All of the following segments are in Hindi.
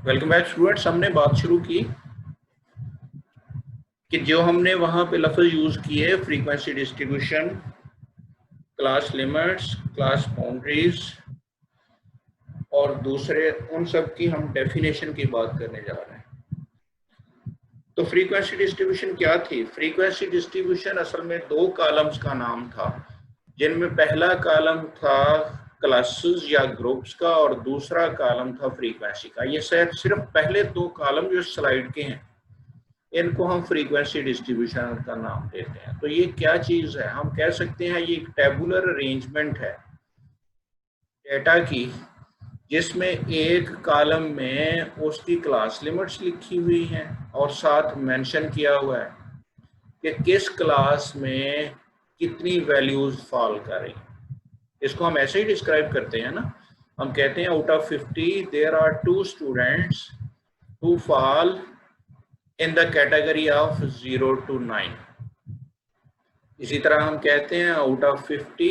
Welcome back students. हमने बात शुरू की कि जो हमने वहां पे लफ्ज यूज किए frequency distribution, class limits, class boundaries और दूसरे उन सब की हम डेफिनेशन की बात करने जा रहे हैं। तो फ्रीक्वेंसी डिस्ट्रीब्यूशन क्या थी? फ्रीक्वेंसी डिस्ट्रीब्यूशन असल में दो कॉलम्स का नाम था, जिनमें पहला कॉलम था क्लासेस या ग्रुप्स का और दूसरा कॉलम था फ्रीक्वेंसी का। ये सिर्फ पहले दो कॉलम जो स्लाइड के हैं इनको हम फ्रीक्वेंसी डिस्ट्रीब्यूशन का नाम देते हैं। तो ये क्या चीज है? हम कह सकते हैं ये एक टेबुलर अरेंजमेंट है डेटा की, जिसमें एक कॉलम में उसकी क्लास लिमिट्स लिखी हुई हैं और साथ मेंशन किया हुआ है कि किस क्लास में कितनी वैल्यूज फॉल कर रही हैं। इसको हम ऐसे ही डिस्क्राइब करते हैं ना, हम कहते हैं out of 50 there are 2 students who fall in the category of 0 to 9। इसी तरह हम कहते हैं out of 50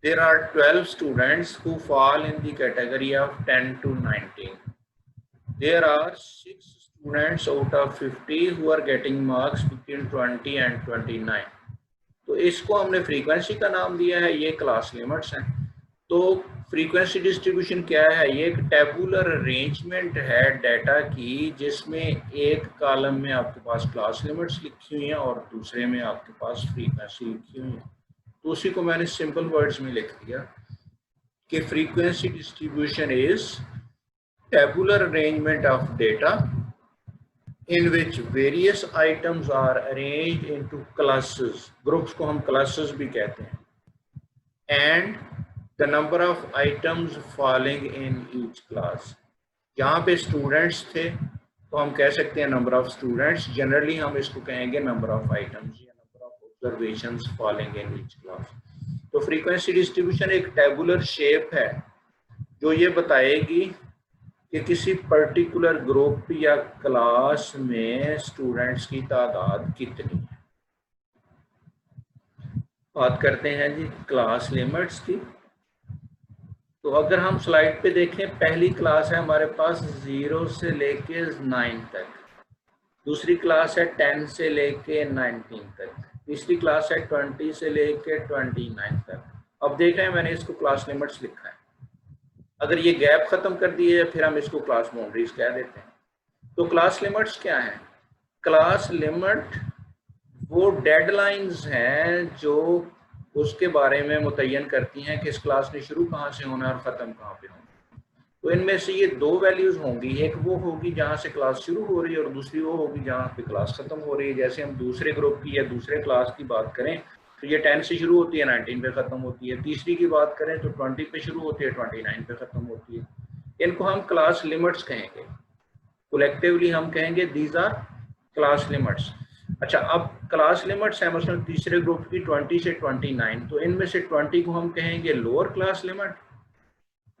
there are 12 students who fall in the category of 10 to 19। there are 6 students out of 50 who are getting marks between 20 and 29। तो इसको हमने फ्रीक्वेंसी का नाम दिया है, ये क्लास लिमिट्स हैं। तो फ्रीक्वेंसी डिस्ट्रीब्यूशन क्या है? ये एक टेबुलर अरेंजमेंट है डाटा की, जिसमें एक कॉलम में आपके पास क्लास लिमिट्स लिखी हुई हैं और दूसरे में आपके पास फ्रीक्वेंसी लिखी हुई है। तो उसी को मैंने सिंपल वर्ड्स में लिख दिया कि frequency distribution is tabular arrangement of data in which various items are arranged into classes। Groups को हम classes भी कहते हैं। and the number of items falling in each class। जहाँ पे स्टूडेंट्स थे तो हम कह सकते हैं नंबर ऑफ स्टूडेंट्स, जनरली हम इसको कहेंगे नंबर ऑफ आइटम्स या number of observations falling in each class. तो फ्रीक्वेंसी डिस्ट्रीब्यूशन एक टेबुलर शेप है जो ये बताएगी कि किसी पर्टिकुलर ग्रुप या क्लास में स्टूडेंट्स की तादाद कितनी है। बात करते हैं जी क्लास लिमिट्स की। तो अगर हम स्लाइड पे देखें, पहली क्लास है हमारे पास 0 से लेके 9 तक, दूसरी क्लास है 10 से लेके 19 तक, तीसरी क्लास है 20 से लेके 29 तक। अब देख रहे हैं मैंने इसको क्लास लिमिट्स लिखा है। अगर ये गैप खत्म कर दिए फिर हम इसको क्लास बाउंड्रीज कह देते हैं। तो क्लास लिमिट्स क्या है? क्लास लिमिट वो डेडलाइंस हैं जो उसके बारे में मुतय्यन करती हैं कि इस क्लास ने शुरू कहाँ से होना है और ख़त्म कहाँ पे होना। तो इनमें से ये दो वैल्यूज़ होंगी, एक वो होगी जहाँ से क्लास शुरू हो रही है और दूसरी वो होगी जहाँ पे क्लास ख़त्म हो रही है। जैसे हम दूसरे ग्रुप की या दूसरे क्लास की बात करें तो ये 10 से शुरू होती है, 19 पे ख़त्म होती है। तीसरी की बात करें तो 20 पे शुरू होती है, 29 पे ख़त्म होती है। इनको हम क्लास लिमिट्स कहेंगे। कलेक्टिवली हम कहेंगे दीज आर क्लास लिमिट्स। अच्छा, अब क्लास लिमिट्स है मसलन तीसरे ग्रुप की 20 से 29, तो इनमें से 20 को हम कहेंगे लोअर क्लास लिमिट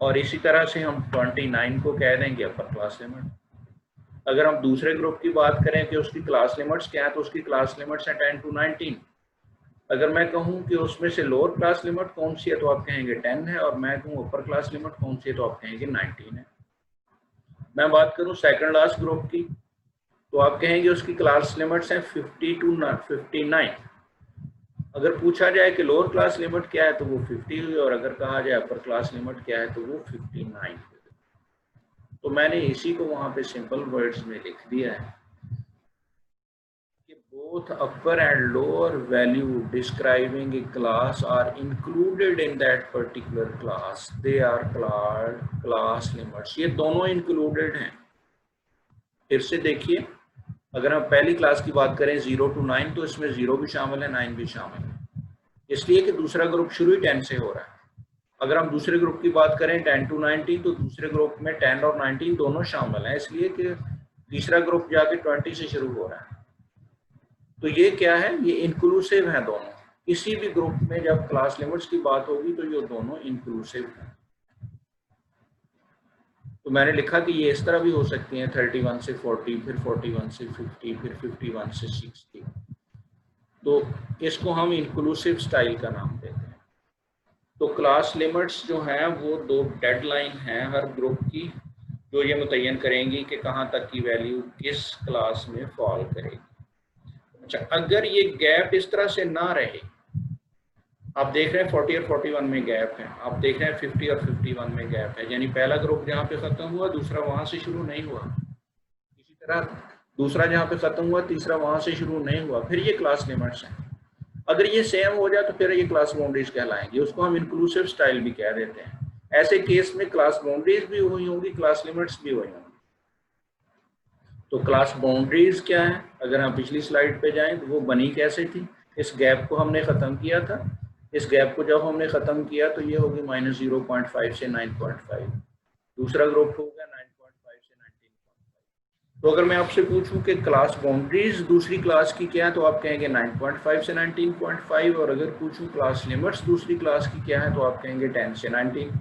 और इसी तरह से हम 29 को कह देंगे अपर क्लास लिमिट। अगर हम दूसरे ग्रुप की बात करें कि उसकी क्लास लिमिट्स क्या है, तो उसकी क्लास लिमिट्स हैं 10 to 19। अगर मैं कहूँ कि उसमें से लोअर क्लास लिमिट कौन सी है तो आप कहेंगे 10 है, और मैं कहूँ अपर क्लास लिमिट कौन सी है तो आप कहेंगे 19 है। मैं बात करूँ सेकंड लास्ट ग्रुप की तो आप कहेंगे उसकी क्लास लिमिट्स हैं 50 to 59। अगर पूछा जाए कि लोअर क्लास लिमिट क्या है तो वो 50 हुई, और अगर कहा जाए अपर क्लास लिमिट क्या है तो वो 59। तो मैंने इसी को वहां पे सिंपल वर्ड्स में लिख दिया है कि both upper and lower value describing a class are included in that particular class, they are called class limits. ये दोनों इंक्लूडेड हैं। फिर से देखिए, अगर हम पहली क्लास की बात करें 0 to 9 तो इसमें 0 भी शामिल है, 9 भी शामिल है, इसलिए कि दूसरा ग्रुप शुरू ही 10 से हो रहा है। अगर हम दूसरे ग्रुप की बात करें 10 to 19 तो दूसरे ग्रुप में 10 और 19 दोनों शामिल हैं, इसलिए कि तीसरा ग्रुप जाके 20 से शुरू हो रहा है। तो ये क्या है? ये इंक्लूसिव है दोनों। किसी भी ग्रुप में जब क्लास लिमिट्स की बात होगी तो ये दोनों इंक्लूसिव है। तो मैंने लिखा कि ये इस तरह भी हो सकती हैं 31 से 40, फिर 41 से 50, फिर 51 से 60। तो इसको हम इंक्लूसिव स्टाइल का नाम देते हैं। तो क्लास लिमिट्स जो हैं वो दो डेडलाइन हैं हर ग्रुप की, जो ये मुतय्यन करेंगी कि कहाँ तक की वैल्यू किस क्लास में फॉल करेगी। अच्छा, अगर ये गैप इस तरह से ना रहे, आप देख रहे हैं 40 और 41 में गैप है, आप देख रहे हैं 50 और 51 में गैप है, यानी पहला ग्रुप जहाँ पे ख़त्म हुआ दूसरा वहाँ से शुरू नहीं हुआ, इसी तरह दूसरा जहाँ पे ख़त्म हुआ तीसरा वहाँ से शुरू नहीं हुआ, फिर ये क्लास लिमिट्स हैं। अगर ये सेम हो जाए तो फिर ये क्लास बाउंड्रीज कहलाएंगी, उसको हम इंक्लूसिव स्टाइल भी कह देते हैं। ऐसे केस में क्लास बाउंड्रीज भी हुई होंगी, क्लास लिमिट्स भी हुई होंगी। तो क्लास बाउंड्रीज क्या है, अगर हम पिछली स्लाइड पे जाएं तो वो बनी कैसे थी, इस गैप को हमने ख़त्म किया था, इस गैप को जब हमने ख़त्म किया तो ये होगी -0.5 से 9.5, दूसरा ग्रुप हो गया 9.5 से 19.5। तो अगर मैं आपसे पूछूं कि क्लास बाउंड्रीज दूसरी क्लास की क्या है तो आप कहेंगे 9.5 से 19.5, और अगर पूछूं क्लास लिमिट्स दूसरी क्लास की क्या है तो आप कहेंगे 10 से 19।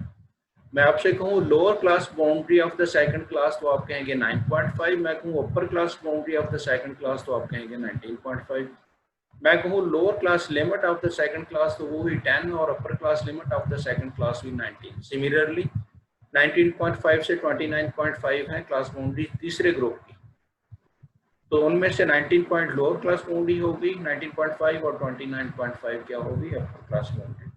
मैं आपसे कहूँ lower class boundary of the second class तो आप कहेंगे 9.5, मैं कहूँ अपर class boundary of the second class तो आप कहेंगे 19.5, मैं कहूँ lower class limit of the second class तो वो हुई 10 और upper class limit of the second class हुई 19। सिमिलरली 19.5 से 29.5 है क्लास बाउंड्री तीसरे ग्रुप की, तो उनमें से 19 पॉइंट लोअर क्लास बाउंड्री होगी 19.5 और 29.5 क्या होगी अपर क्लास बाउंड्री।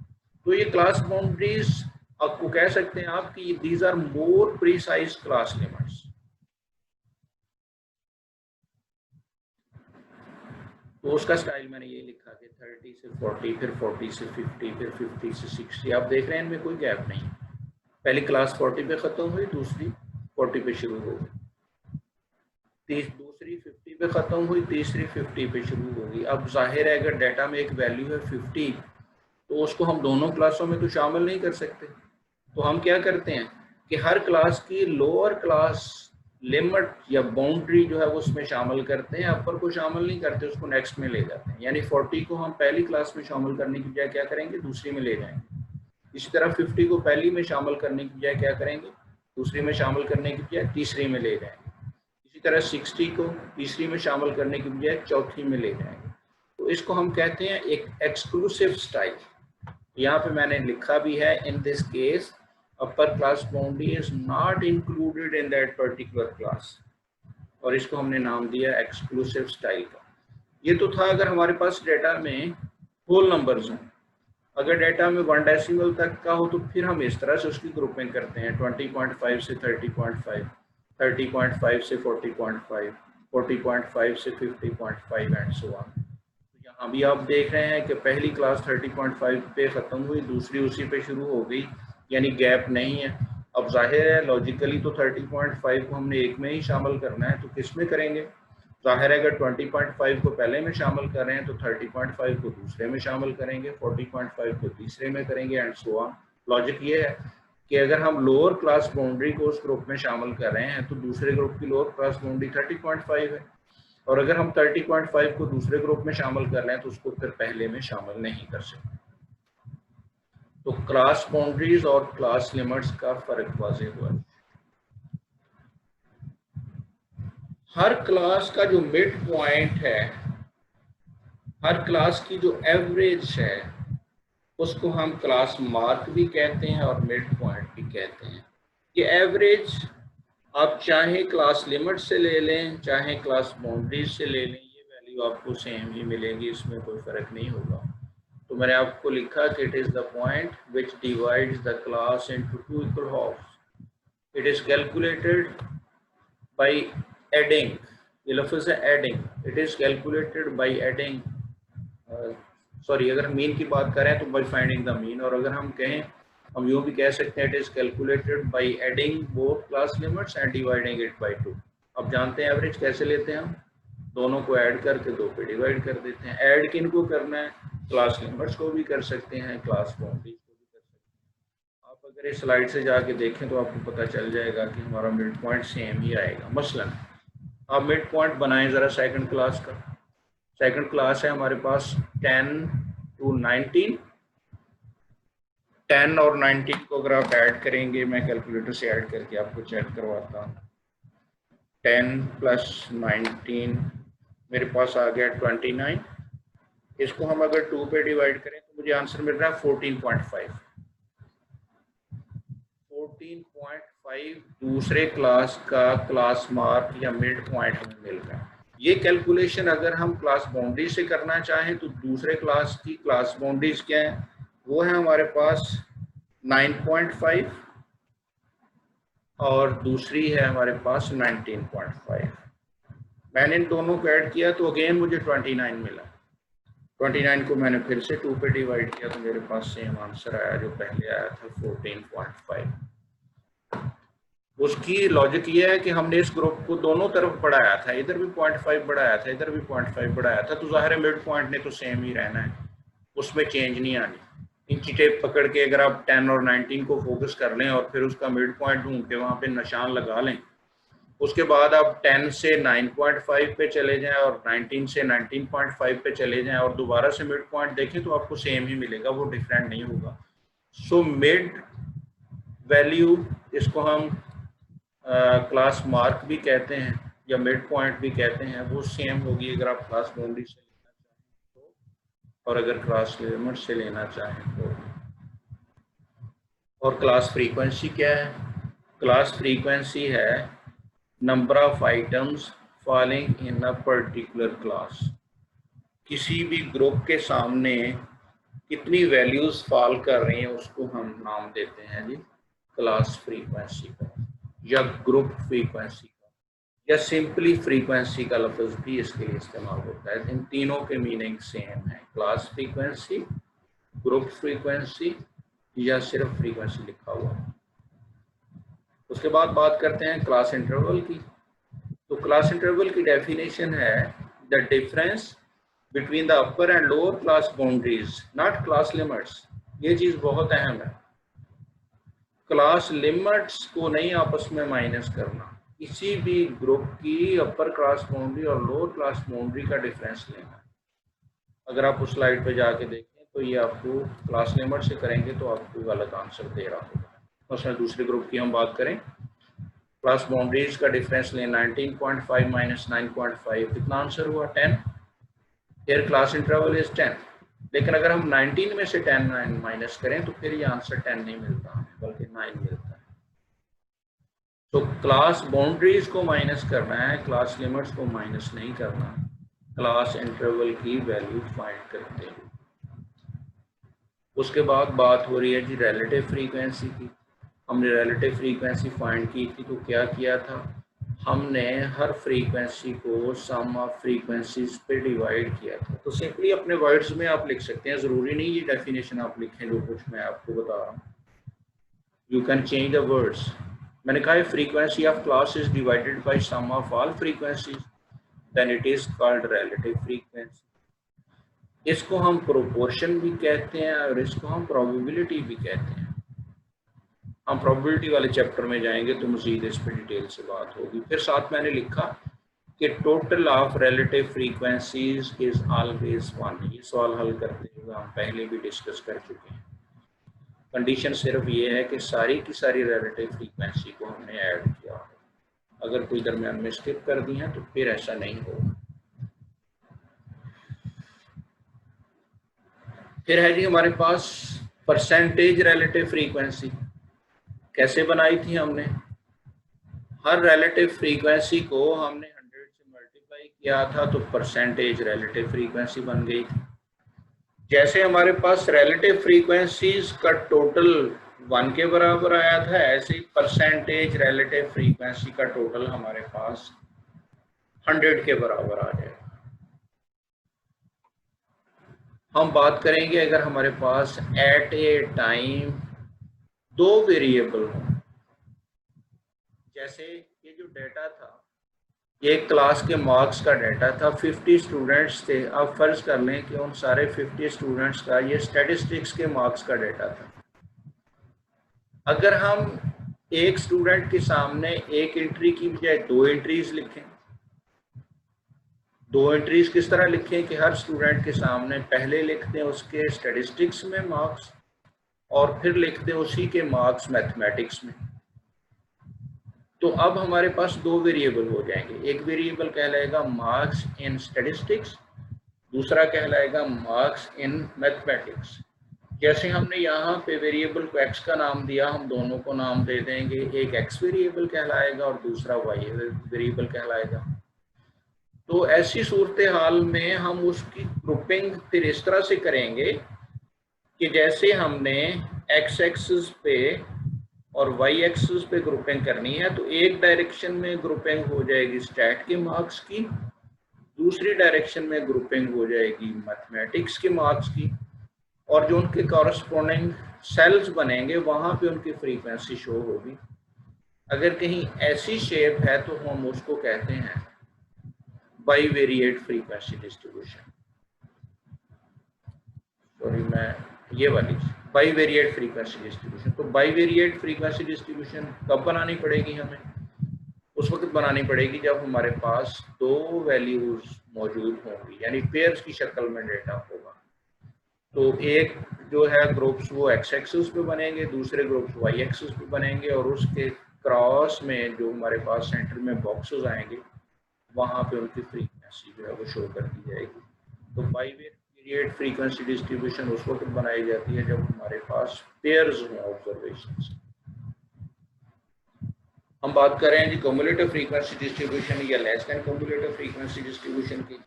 तो ये क्लास बाउंड्रीज आपको कह सकते हैं आप कि these are more precise class limits. तो उसका स्टाइल मैंने ये लिखा कि 30 से 40, फिर 40 से 50, फिर 50 से 60। आप देख रहे हैं इनमें कोई गैप नहीं, पहली क्लास 40 पे खत्म हुई, दूसरी 40 पे शुरू हो गई, दूसरी 50 पे खत्म हुई, तीसरी 50 पे शुरू होगी। अब जाहिर है अगर डाटा में एक वैल्यू है 50 तो उसको हम दोनों क्लासों में तो शामिल नहीं कर सकते, तो हम क्या करते हैं कि हर क्लास की लोअर क्लास लिमिट या बाउंड्री जो है वो उसमें शामिल करते हैं, अपर को शामिल नहीं करते, उसको नेक्स्ट में ले जाते हैं। यानी 40 को हम पहली क्लास में शामिल करने की बजाय क्या करेंगे, दूसरी में ले जाएंगे। इसी तरह 50 को पहली में शामिल करने की बजाय क्या करेंगे, दूसरी में शामिल करने की बजाय तीसरी में ले जाएंगे। इसी तरह 60 को तीसरी में शामिल करने की बजाय चौथी में ले जाएंगे। तो इसको हम कहते हैं एक एक्सक्लूसिव स्टाइल। यहाँ पे मैंने लिखा भी है, in this case upper class boundary is not included in that particular class, और इसको हमने नाम दिया एक्सक्लूसिव स्टाइल का। ये तो था अगर हमारे पास डेटा में होल नंबर्स हों, अगर डेटा में 1 डेसिमल तक का हो तो फिर हम इस तरह से उसकी ग्रुपिंग करते हैं 20.5 से 30.5, 30.5 से 40.5, 40.5 से 50.5 एंड सो ऑन। अभी आप देख रहे हैं कि पहली क्लास 30.5 पे ख़त्म हुई, दूसरी उसी पे शुरू हो गई, यानी गैप नहीं है। अब जाहिर है लॉजिकली तो 30.5 को हमने एक में ही शामिल करना है, तो किस में करेंगे, जाहिर है अगर 20.5 को पहले में शामिल कर रहे हैं तो 30.5 को दूसरे में शामिल करेंगे, 40.5 को तीसरे में करेंगे एंड सो ऑन। लॉजिक ये है कि अगर हम लोअर क्लास बाउंड्री को उस ग्रुप में शामिल कर रहे हैं तो दूसरे ग्रुप की लोअर क्लास बाउंड्री 30.5 है, और अगर हम 30.5 को दूसरे ग्रुप में शामिल कर रहे हैं तो उसको फिर पहले में शामिल नहीं कर सकते। तो क्लास बाउंड्रीज और क्लास लिमिट्स का फर्क वाज़ेह हुआ। हर क्लास का जो मिड पॉइंट है, हर क्लास की जो एवरेज है, उसको हम क्लास मार्क भी कहते हैं और मिड पॉइंट भी कहते हैं। ये एवरेज आप चाहे क्लास लिमिट से ले लें चाहे क्लास बाउंड्रीज से ले लें, ये वैल्यू आपको सेम ही मिलेगी, इसमें कोई फ़र्क नहीं होगा। तो मैंने आपको लिखा कि it is the point which divides the class into two equal halfs. It is calculated by adding, ये लफ्ज़ है adding, it is calculated by adding, sorry अगर हम मीन की बात करें तो बाय फाइंडिंग द मीन, और अगर हम कहें हम यूँ भी कह सकते हैं it is calculated by adding both class limits and dividing it by 2। अब जानते हैं एवरेज कैसे लेते हैं हम, दोनों को ऐड करके 2 पे डिवाइड कर देते हैं। ऐड किन को करना है, क्लास लिमिट्स को भी कर सकते हैं, क्लास बाउंड्रीज को भी कर सकते हैं। आप अगर इस स्लाइड से जाके देखें तो आपको पता चल जाएगा कि हमारा मिड पॉइंट सेम ही आएगा। मसलन आप मिड पॉइंट बनाएं ज़रा सेकंड क्लास का, सेकंड क्लास है हमारे पास 10 to 19, 10 और 19 को अगर आप ऐड करेंगे, मैं कैलकुलेटर से ऐड करके आपको चेक करवाता हूँ, 10 + 19 मेरे पास आ गया 29, इसको हम अगर 2 पे डिवाइड करें तो मुझे आंसर मिल रहा है 14.5। 14.5 दूसरे क्लास का क्लास मार्क या मिड पॉइंट में मिल रहा है। ये कैलकुलेशन अगर हम क्लास बाउंड्री से करना चाहें तो दूसरे क्लास की क्लास बाउंड्रीज क्या है, वो है हमारे पास 9.5 और दूसरी है हमारे पास 19.5। मैंने इन दोनों को ऐड किया तो अगेन मुझे 29 मिला। 29 को मैंने फिर से 2 पे डिवाइड किया तो मेरे पास सेम आंसर आया जो पहले आया था 14.5। उसकी लॉजिक ये है कि हमने इस ग्रुप को दोनों तरफ बढ़ाया था, इधर भी 0.5 बढ़ाया था, इधर भी 0.5 बढ़ाया था, तो जाहिर है मिड पॉइंट ने तो सेम ही रहना है, उसमें चेंज नहीं आनी। इंची टेप पकड़ के अगर आप 10 और 19 को फोकस कर लें और फिर उसका मिड पॉइंट ढूंढ के वहाँ पे निशान लगा लें, उसके बाद आप 10 से 9.5 पे चले जाएं और 19 से 19.5 पे चले जाएं और दोबारा से मिड पॉइंट देखें तो आपको सेम ही मिलेगा, वो डिफरेंट नहीं होगा। सो मिड वैल्यू, इसको हम क्लास मार्क भी कहते हैं या मिड पॉइंट भी कहते हैं, वो सेम होगी अगर आप क्लास बाउंड्री से लेना चाहें तो, और अगर क्लास लिमिट से लेना चाहें तो। और क्लास फ्रीक्वेंसी क्या है? क्लास फ्रीक्वेंसी है number of items falling in a particular class. किसी भी ग्रुप के सामने कितनी वैल्यूज फॉल कर रही हैं उसको हम नाम देते हैं जी क्लास फ्रीक्वेंसी का, या ग्रुप फ्रीक्वेंसी का, या सिंपली फ्रीक्वेंसी का लफ्ज भी इसके लिए इस्तेमाल होता है। इन तीनों के मीनिंग सेम है, क्लास फ्रीक्वेंसी, ग्रुप फ्रीक्वेंसी, या सिर्फ फ्रीक्वेंसी लिखा हुआ है। उसके बाद बात करते हैं क्लास इंटरवल की। तो क्लास इंटरवल की डेफिनेशन है the difference between the upper and lower class boundaries not class limits. ये चीज बहुत अहम है, क्लास लिमिट्स को नहीं आपस में माइनस करना, किसी भी ग्रुप की अपर क्लास बाउंड्री और लोअर क्लास बाउंड्री का डिफरेंस लेना। अगर आप उस स्लाइड पे जाके देखें तो ये आपको क्लास लिमिट से करेंगे तो आपको गलत आंसर दे रहा होगा। उसमें दूसरे ग्रुप की हम बात करें, क्लास बाउंड्रीज का डिफरेंस लें 19.5 माइनस 9.5, कितना आंसर हुआ 10। फिर क्लास इंटरवल इज 10, लेकिन अगर हम 19 में से 10 माइनस करें तो फिर ये आंसर 10 नहीं मिलता हमें, बल्कि 9 मिलता है। तो क्लास बाउंड्रीज को माइनस करना है, क्लास लिमिट्स को माइनस नहीं करना, क्लास इंटरवल की वैल्यू फाइंड करते हैं। उसके बाद बात हो रही है जी रिलेटिव फ्रीक्वेंसी की। हमने रिलेटिव फ्रीक्वेंसी फाइंड की थी तो क्या किया था, हमने हर फ्रीक्वेंसी को सम ऑफ फ्रीक्वेंसीज पे डिवाइड किया था। तो सिंपली अपने वर्ड्स में आप लिख सकते हैं, ज़रूरी नहीं ये डेफिनेशन आप लिखें जो कुछ मैं आपको बता रहा हूँ, you can change the words. मैंने कहा है frequency of class is divided by sum of all frequencies, then it is called relative frequency. इसको हम प्रोपोर्शन भी कहते हैं और इसको हम प्रोबेबिलिटी भी कहते हैं। हम प्रोबेबिलिटी वाले चैप्टर में जाएंगे तो मजीद इस पर डिटेल से बात होगी। फिर साथ मैंने लिखा कि total of relative frequencies is always 1। ये सवाल हल करते हुए हम पहले भी डिस्कस कर चुके हैं। कंडीशन सिर्फ ये है कि सारी की सारी रिलेटिव फ्रीक्वेंसी को हमने ऐड किया, अगर कोई दरमियान में स्किप कर दी है तो फिर ऐसा नहीं होगा। फिर है जी हमारे पास परसेंटेज रिलेटिव फ्रीक्वेंसी। कैसे बनाई थी हमने, हर रिलेटिव फ्रीक्वेंसी को हमने 100 से मल्टीप्लाई किया था तो परसेंटेज रिलेटिव फ्रीक्वेंसी बन गई थी। जैसे हमारे पास रिलेटिव फ्रीक्वेंसीज का टोटल 1 के बराबर आया था, ऐसे ही परसेंटेज रिलेटिव फ्रीक्वेंसी का टोटल हमारे पास 100 के बराबर आ जाएगा। हम बात करेंगे अगर हमारे पास एट ए टाइम 2 वेरिएबल हो, जैसे ये जो डेटा था ये क्लास के मार्क्स का डेटा था, 50 स्टूडेंट्स थे। अब फर्ज कर लें कि उन सारे 50 स्टूडेंट्स का ये स्टैटिस्टिक्स के मार्क्स का डेटा था। अगर हम एक स्टूडेंट के सामने एक एंट्री की बजाय 2 एंट्रीज लिखें, 2 एंट्रीज किस तरह लिखें कि हर स्टूडेंट के सामने पहले लिख दें उसके स्टैटिस्टिक्स में मार्क्स और फिर लिख दें उसी के मार्क्स मैथमेटिक्स में, तो अब हमारे पास 2 वेरिएबल हो जाएंगे। एक वेरिएबल कहलाएगा मार्क्स इन स्टैटिस्टिक्स, दूसरा कहलाएगा मार्क्स इन मैथमेटिक्स। जैसे हमने यहाँ पे वेरिएबल को x का नाम दिया, हम दोनों को नाम दे देंगे, एक x वेरिएबल कहलाएगा और दूसरा y वेरिएबल कहलाएगा। तो ऐसी सूरत हाल में हम उसकी ग्रुपिंग फिर इस तरह से करेंगे कि जैसे हमने x एक्सिस पे और y एक्सिस पे ग्रुपिंग करनी है, तो एक डायरेक्शन में ग्रुपिंग हो जाएगी स्टैट के मार्क्स की, दूसरी डायरेक्शन में ग्रुपिंग हो जाएगी मैथमेटिक्स के मार्क्स की, और जो उनके कॉरस्पॉन्डिंग सेल्स बनेंगे वहां पे उनकी फ्रीक्वेंसी शो होगी। अगर कहीं ऐसी शेप है तो हम उसको कहते हैं बाईवेरिएट फ्रीक्वेंसी डिस्ट्रीब्यूशन। सॉरी, मैं ये वाली बाईवेरिएट फ्रीक्वेंसी डिस्ट्रीब्यूशन। तो बाईवेरिएट फ्रीक्वेंसी डिस्ट्रीब्यूशन कब बनानी पड़ेगी हमें? उस वक्त बनानी पड़ेगी जब हमारे पास दो वैल्यूज मौजूद होंगी, यानी पेयर्स की शक्ल में डेटा होगा। तो एक जो है ग्रुप्स वो एक्स एक्सिस पे बनेंगे, दूसरे ग्रुप्स वाई एक्सिस पे बनेंगे, और उसके क्रॉस में जो हमारे पास सेंटर में बॉक्सेस आएंगे वहाँ पे उनकी फ्रीक्वेंसी जो है वो शो कर दी जाएगी। तो बाईवेरिएट फ्रीक्वेंसी डिस्ट्रीब्यूशन उस वक्त बनाई जाती है जब हमारे पास पेयर्स हों ऑब्जर्वेशंस। हम बात कर रहे हैं जी क्युमुलेटिव फ्रीक्वेंसी डिस्ट्रीब्यूशन या less than cumulative frequency distribution की।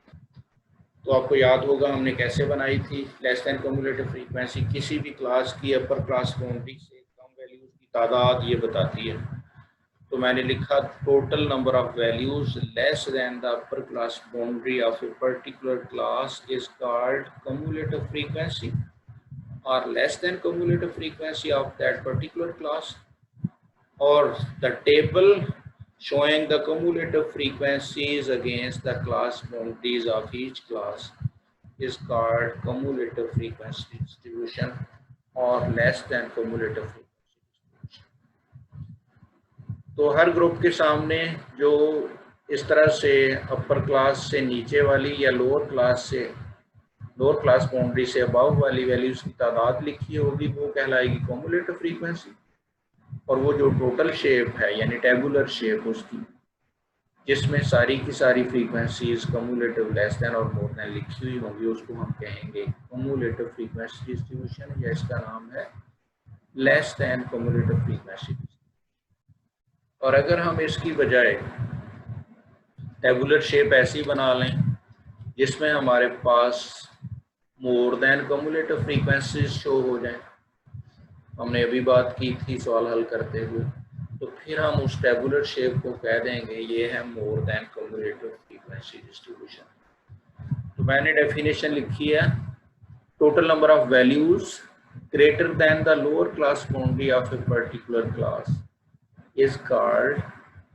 तो आपको याद होगा हमने कैसे बनाई थी लेस देन क्युमुलेटिव फ्रीक्वेंसी। किसी भी क्लास की अपर क्लास बाउंड्री से कम वैल्यूज की तादाद ये बताती है। तो मैंने लिखा total number of values less than the upper class boundary of a particular class is called cumulative frequency और less than cumulative frequency of that particular class, और the table showing the cumulative frequencies against the class boundaries of each class is called cumulative frequency distribution or less than cumulative frequency distribution। तो हर ग्रुप के सामने जो इस तरह से अपर क्लास से नीचे वाली या लोअर क्लास बाउंड्री से अबव वाली वैल्यूज की तादाद लिखी होगी वो कहलाएगी cumulative frequency, और वो जो टोटल शेप है यानी टेबुलर शेप उसकी जिसमें सारी की सारी फ्रीक्वेंसीज कम्युलेटिव लेस देन और मोर देन लिखी हुई होंगी उसको हम कहेंगे कम्युलेटिव फ्रीक्वेंसी डिस्ट्रीब्यूशन, या इसका नाम है लेस देन कम्युलेटिव फ्रीक्वेंसी। और अगर हम इसकी बजाय टेबुलर शेप ऐसी बना लें जिसमें हमारे पास more than cumulative frequencies show हो जाए, हमने अभी बात की थी सवाल हल करते हुए, तो फिर हम उस टेबुलर शेप को कह देंगे ये है more than cumulative frequency distribution. तो मैंने डेफिनेशन लिखी है total number of values greater than the lower class boundary of a particular class is called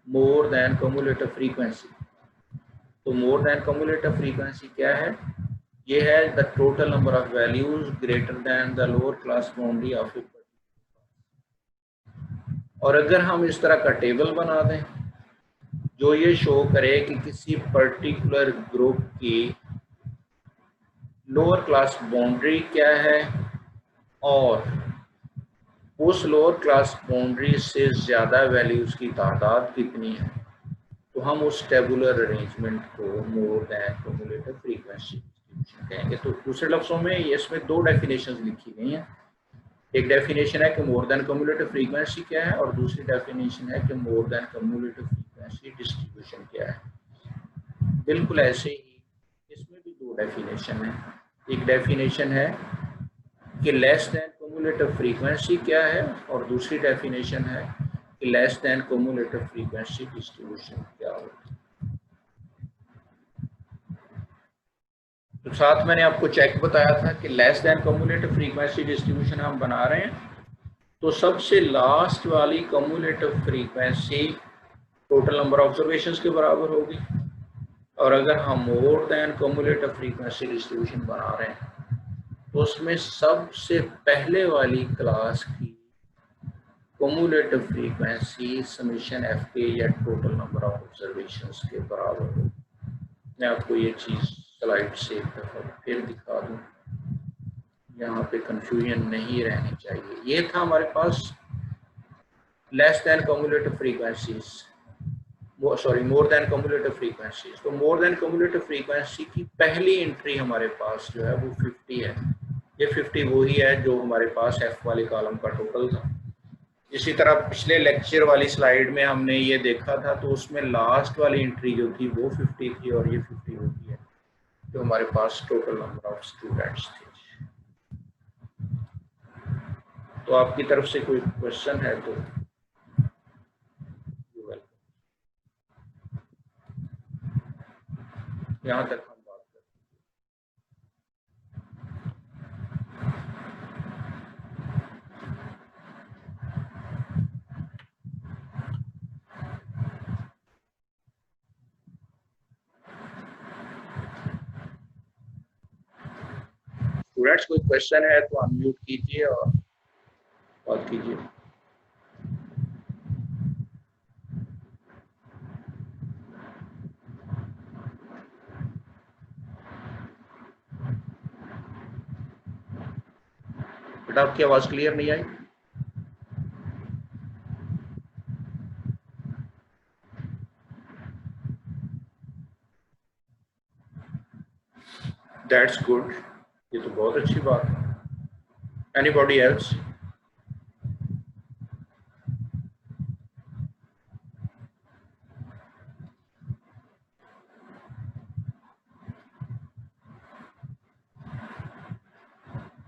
more than cumulative frequency. तो मोर देन कम्युलेटिव फ्रीक्वेंसी क्या है? ये है the total number of values greater than the lower class boundary of a. और अगर हम इस तरह का टेबल बना दें जो ये शो करे कि किसी पर्टिकुलर ग्रुप की लोअर क्लास बाउंड्री क्या है और उस लोअर क्लास बाउंड्री से ज़्यादा वैल्यूज़ की तादाद कितनी है, तो हम उस टेबुलर अरेंजमेंट को more than cumulative frequency distribution कहेंगे। तो दूसरे लफ्ज़ों में इसमें दो डेफिनेशंस लिखी गई हैं। एक डेफिनेशन है कि मोर देन कम्युलेटिव फ्रीक्वेंसी क्या है और दूसरी डेफिनेशन है कि मोर देन कम्युलेटिव फ्रीक्वेंसी डिस्ट्रीब्यूशन क्या है। बिल्कुल ऐसे ही इसमें भी दो डेफिनेशन है। एक डेफिनेशन है कि लेस देन कम्युलेटिव फ्रीक्वेंसी क्या है और दूसरी डेफिनेशन है कि less than cumulative frequency distribution क्या होता है। तो साथ मैंने आपको चेक बताया था कि less than cumulative frequency distribution हम बना रहे हैं तो सबसे लास्ट वाली cumulative frequency total number observations के बराबर होगी, और अगर हम मोर देन कम्युलेटिव फ्रीक्वेंसी डिस्ट्रीब्यूशन बना रहे हैं तो उसमें सबसे पहले वाली क्लास की कम्युलेटिव फ्रीक्वेंसी समेशन एफ के या टोटल नंबर ऑफ ऑब्जर्वेशंस के बराबर होगी। मैं आपको ये चीज़ स्लाइड से एक दफ़ा फिर दिखा दूँ, यहाँ पे कंफ्यूजन नहीं रहनी चाहिए। ये था हमारे पास less than cumulative frequencies, sorry more than cumulative frequencies. तो मोर देन कम्युलेटिव फ्रीक्वेंसी की पहली एंट्री हमारे पास जो है वो 50 है। ये 50 वही है जो हमारे पास एफ वाले कॉलम का टोटल था। इसी तरह पिछले लेक्चर वाली स्लाइड में हमने ये देखा था, तो उसमें लास्ट वाली एंट्री जो थी वो 50 थी और ये 50 होती है जो हमारे पास टोटल नंबर ऑफ स्टूडेंट्स थे। तो आपकी तरफ से कोई क्वेश्चन है तो यहाँ तक हम बात करते हैं। स्टूडेंट्स कोई क्वेश्चन है तो अनम्यूट कीजिए और बात कीजिए। बट आपकी आवाज क्लियर नहीं आई। दैट्स गुड, ये तो बहुत अच्छी बात है। Anybody else?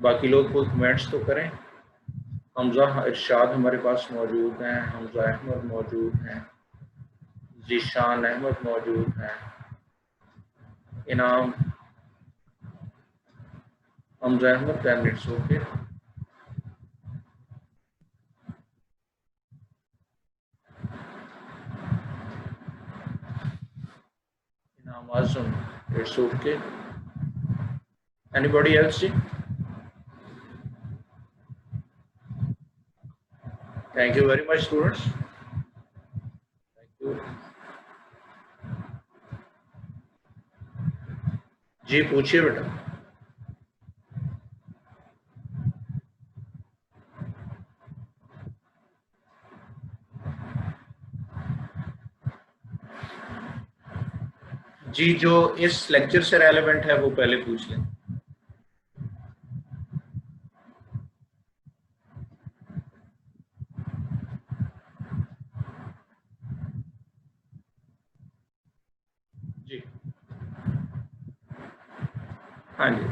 बाकी लोग कोई कमेंट्स तो करें। हमजा इरशाद हमारे पास मौजूद हैं, हमजा अहमद मौजूद हैं, जीशान अहमद मौजूद हैं, इनाम Hamza Ahmad 10 minutes okay. Inam Azam it's okay. Anybody else जी? Thank you very much students, thank you. जी पूछिए बेटा। जी जो इस लेक्चर से रेलेवेंट है वो पहले पूछ लें। जी हाँ जी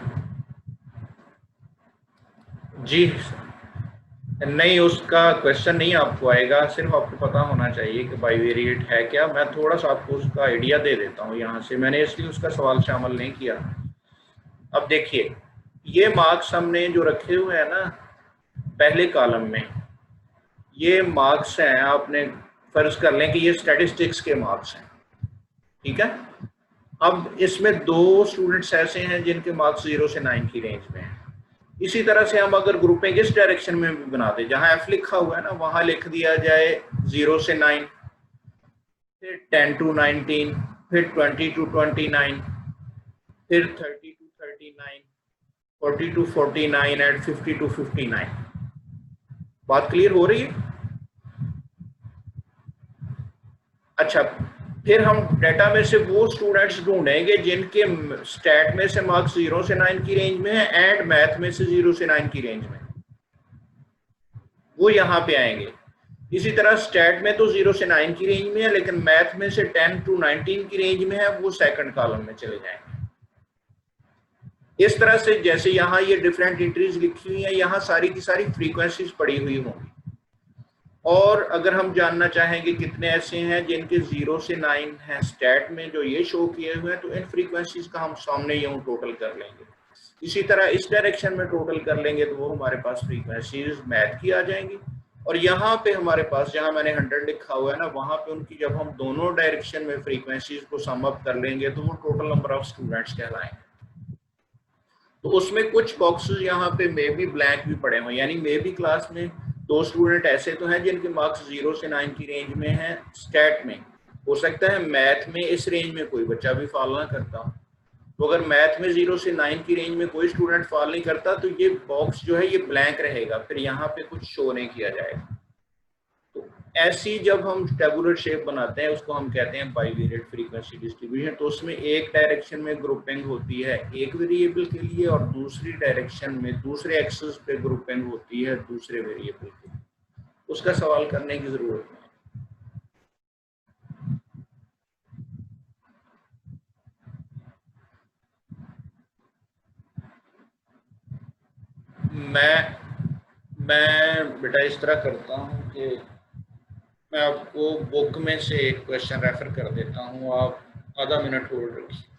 नहीं, उसका क्वेश्चन नहीं आपको आएगा, सिर्फ आपको पता होना चाहिए कि बाइवेरिएट है क्या। मैं थोड़ा सा आपको उसका आइडिया दे देता हूँ यहाँ से, मैंने इसलिए उसका सवाल शामिल नहीं किया। अब देखिए, ये मार्क्स हमने जो रखे हुए हैं ना पहले कॉलम में, ये मार्क्स हैं, आपने फर्ज कर लें कि ये स्टैटिस्टिक्स के मार्क्स हैं, ठीक है। अब इसमें 2 स्टूडेंट्स ऐसे हैं जिनके मार्क्स 0 से 9 की रेंज में हैं। इसी तरह से हम अगर ग्रुपिंग इस डायरेक्शन में भी बना दें, जहां एफ लिखा हुआ है ना वहां लिख दिया जाए 0 से 9, फिर 10 to 19, फिर 20 to 29, फिर 30 to 39, 40 to 49 एंड 50 to 59। बात क्लियर हो रही है? अच्छा, फिर हम डाटा में से वो स्टूडेंट्स ढूंढेंगे जिनके स्टैट में से मार्क्स 0 से 9 की रेंज में है एंड मैथ में से 0 से 9 की रेंज में, वो यहाँ पे आएंगे। इसी तरह स्टैट में तो 0 से 9 की रेंज में है, लेकिन मैथ में से 10 to 19 की रेंज में है, वो सेकंड कॉलम में चले जाएंगे। इस तरह से जैसे यहाँ ये डिफरेंट एंट्रीज लिखी हुई हैं, यहाँ सारी की सारी फ्रीक्वेंसीज पड़ी हुई होंगी। और अगर हम जानना चाहेंगे कितने ऐसे हैं जिनके 0 से 9 हैं स्टैट में जो ये शो किए हुए हैं, तो इन फ्रीक्वेंसीज का हम सामने यूं टोटल कर लेंगे। इसी तरह इस डायरेक्शन में टोटल कर लेंगे तो वो हमारे पास फ्रीक्वेंसीज मैथ की आ जाएंगी। और यहाँ पे हमारे पास जहाँ मैंने 100 लिखा हुआ है ना, वहाँ पे उनकी जब हम दोनों डायरेक्शन में फ्रीक्वेंसीज को सम अप कर लेंगे तो वो टोटल नंबर ऑफ स्टूडेंट्स कहलाएंगे। तो उसमें कुछ बॉक्सेस यहाँ पे मे बी ब्लैंक भी पड़े हुए, यानी मे बी क्लास में 2 स्टूडेंट ऐसे तो हैं जिनके मार्क्स 0 से 9 की रेंज में हैं स्टैट में। हो सकता है मैथ में इस रेंज में कोई बच्चा भी फॉल ना करता हो। तो अगर मैथ में 0 से 9 की रेंज में कोई स्टूडेंट फॉल नहीं करता तो ये बॉक्स जो है ये ब्लैंक रहेगा, फिर यहाँ पे कुछ शो नहीं किया जाएगा। तो ऐसी जब हम टेबुलर शेप बनाते हैं उसको हम कहते हैं बाइवेरिएट फ्रीक्वेंसी डिस्ट्रीब्यूशन। तो उसमें एक डायरेक्शन में ग्रुपिंग होती है एक वेरिएबल के लिए और दूसरी डायरेक्शन में दूसरे एक्सिस पे ग्रुपिंग होती है दूसरे वेरिएबल के लिए। उसका सवाल करने की जरूरत नहीं। मैं बेटा इस तरह करता हूँ कि मैं आपको बुक में से एक क्वेश्चन रेफर कर देता हूँ, आप आधा मिनट होल्ड रखिए।